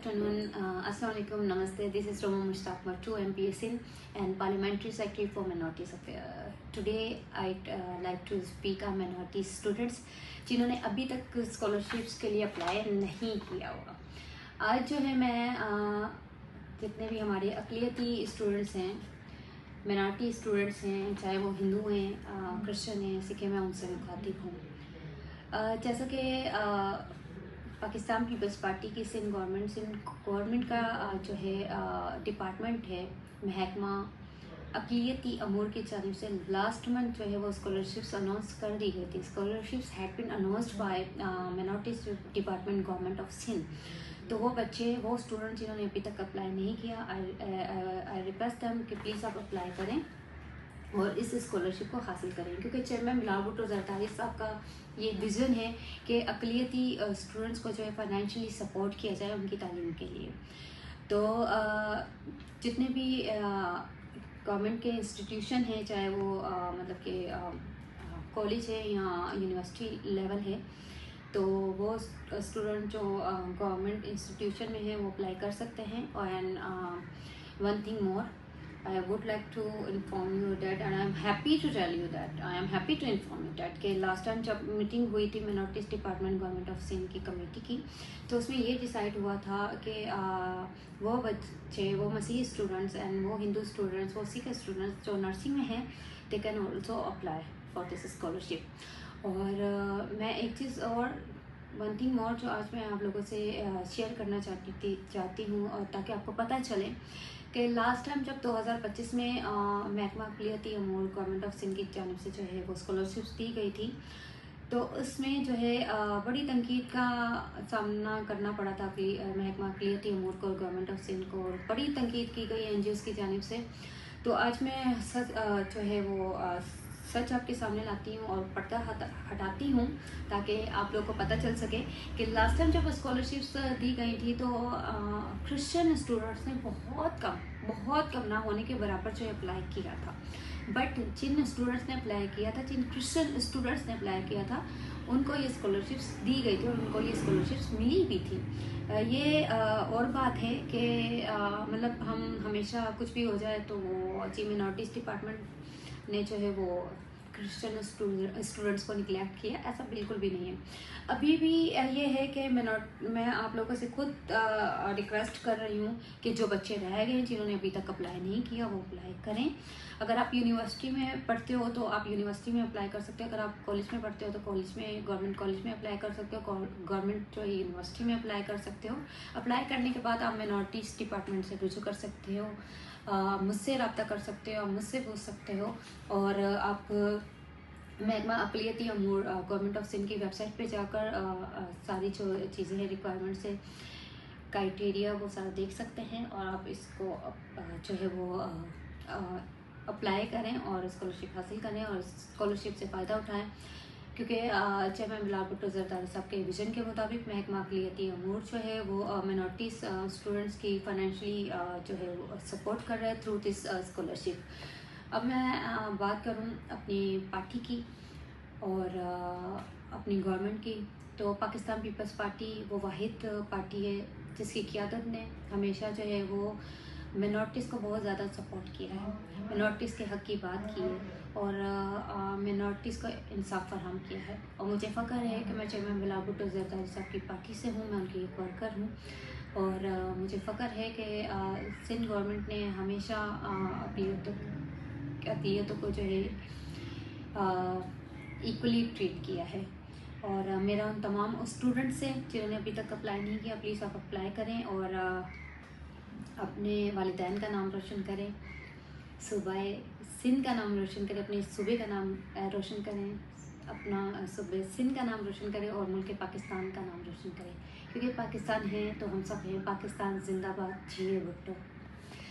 afternoon, Assalamu alaikum, Namaste. This is Roma Mushtaq Mattu, MPSN and Parliamentary Secretary for Minorities Affairs. Today, I'd like to speak on minority students जिन्होंने अभी तक scholarships के लिए apply नहीं किया होगा। आज जो है मैं जितने भी हमारे अक़लियती स्टूडेंट्स हैं, मिनॉरिटी स्टूडेंट्स हैं, चाहे वो हिंदू हैं, क्रिश्चियन हैं, सिख हैं, मैं उनसे मुखातिब हूँ। जैसा कि पाकिस्तान पीपल्स पार्टी की सिंध गवर्नमेंट का जो है डिपार्टमेंट है, महकमा अक़लियती अमूर की जानिब से लास्ट मंथ जो है वो स्कॉलरशिप्स अनाउंस कर दी गई थी। Scholarships had been announced by minorities department government of Sindh. तो वो बच्चे, वो स्टूडेंट जिन्होंने अभी तक अप्लाई नहीं किया, आई रिक्वेस्ट देम कि प्लीज़ आप अप्लाई करें और इस स्कॉलरशिप को हासिल करें, क्योंकि चेयरमैन बिलावल भुट्टो ज़रदारी साहब का ये विज़न है कि अक़लियती स्टूडेंट्स को जो है फाइनेंशियली सपोर्ट किया जाए उनकी तालीम के लिए। तो जितने भी गवर्नमेंट के इंस्टीट्यूशन हैं, चाहे वो मतलब कि कॉलेज है या यूनिवर्सिटी लेवल है, तो वो स्टूडेंट जो गवर्नमेंट इंस्टीट्यूशन में है वो अप्लाई कर सकते हैं। And one thing more, I would like to inform you that, and I am happy to tell you that, I am happy to inform you that कि लास्ट टाइम जब meeting हुई थी minorities department government of Sindh की committee की, तो उसमें ये decide हुआ था कि वो बच्चे, वो मसीही स्टूडेंट्स एंड वो हिंदू स्टूडेंट्स, वो सिख स्टूडेंट्स जो नर्सिंग में हैं, they can also apply for this scholarship. और मैं एक चीज़ और, वन थिंग मोर जो आज मैं आप लोगों से शेयर करना चाहती हूँ, और ताकि आपको पता चले कि लास्ट टाइम जब 2025 में महकमा अक़लियती अमूर गवर्नमेंट ऑफ सिंध की जानिब से जो है वो स्कॉलरशिप्स दी गई थी, तो उसमें जो है बड़ी तनकीद का सामना करना पड़ा था कि महकमा अक़लियती अमूर को, गवर्नमेंट ऑफ सिंध को बड़ी तनकीद की गई NGOs की जानिब से। तो आज मैं सच जो है वो सच आपके सामने लाती हूँ और पर्दा हटाती हूँ, ताकि आप लोगों को पता चल सके कि लास्ट टाइम जब स्कॉलरशिप्स दी गई थी तो क्रिश्चियन स्टूडेंट्स ने बहुत कम ना होने के बराबर जो अप्लाई किया था। बट जिन स्टूडेंट्स ने अप्लाई किया था, जिन क्रिश्चियन स्टूडेंट्स ने अप्लाई किया था, उनको ये स्कॉलरशिप्स दी गई थी और उनको ये स्कॉलरशिप्स मिली भी थी। ये और बात है कि मतलब हम हमेशा कुछ भी हो जाए तो वो जी मिनॉरिटीज़ डिपार्टमेंट ने जो है वो क्रिश्चियन स्टूडेंट्स को निगलेक्ट किया, ऐसा बिल्कुल भी नहीं है। अभी भी ये है कि मैं आप लोगों से खुद रिक्वेस्ट कर रही हूँ कि जो बच्चे रह गए हैं, जिन्होंने अभी तक अप्लाई नहीं किया, वो अप्लाई करें। अगर आप यूनिवर्सिटी में पढ़ते हो तो आप यूनिवर्सिटी में अप्लाई कर सकते हो। अगर आप कॉलेज में पढ़ते हो तो कॉलेज में, गवर्नमेंट कॉलेज में अप्लाई कर सकते हो, गवर्नमेंट जो है यूनिवर्सिटी में अप्लाई कर सकते हो। अप्लाई करने के बाद आप मिनॉरिटीज़ डिपार्टमेंट से रुजू कर सकते हो, मुझसे रब्ता कर सकते हो, मुझसे पूछ सकते हो। और आप महकमा अक़लियती अमूर गवर्नमेंट ऑफ सिंध की वेबसाइट पे जाकर सारी जो चीज़ें हैं, रिक्वायरमेंट्स है, क्राइटेरिया, वो सारा देख सकते हैं। और आप इसको जो है वो अप्लाई करें और स्कॉलरशिप हासिल करें और स्कॉलरशिप से फ़ायदा उठाएं, क्योंकि चेयरमैन बिलावल भुट्टो ज़रदारी साहब के विज़न के मुताबिक महकमा अक़लियती अमूर जो है वो मिनॉरिटीज़ स्टूडेंट्स की फाइनेंशियली जो है वो सपोर्ट कर रहे हैं थ्रू दिस स्कॉलरशिप। अब मैं बात करूं अपनी पार्टी की और अपनी गवर्नमेंट की, तो पाकिस्तान पीपल्स पार्टी वो वाहिद पार्टी है जिसकी क़ियादत ने हमेशा जो है वो मिनॉरिटीज़ को बहुत ज़्यादा सपोर्ट किया है, मिनॉरिटीज़ के हक़ की बात की है और मिनॉरिटीज़ को इंसाफ फराहम किया है। और मुझे फ़ख्र है कि मैं चेयरमैन बिलावल भुट्टो ज़रदारी साहब की पार्टी से हूँ, मैं उनकी एक वर्कर हूँ। और मुझे फ़ख्र है कि सिंध गवर्नमेंट ने हमेशा अक़लियतों को जो है इक्वली ट्रीट किया है। और मेरा उन तमाम स्टूडेंट्स से जिन्होंने अभी तक अप्लाई नहीं किया, प्लीज़ आप अप्लाई करें और अपने वालिदैन का नाम रोशन करें, सूबा सिंध का नाम रोशन करें, अपने सूबे का नाम रोशन करें, अपना सूबे सिंध का नाम रोशन करें और मुल्क पाकिस्तान का नाम रोशन करें, क्योंकि पाकिस्तान है तो हम सब हैं। पाकिस्तान जिंदाबाद, जिए भुट्टो।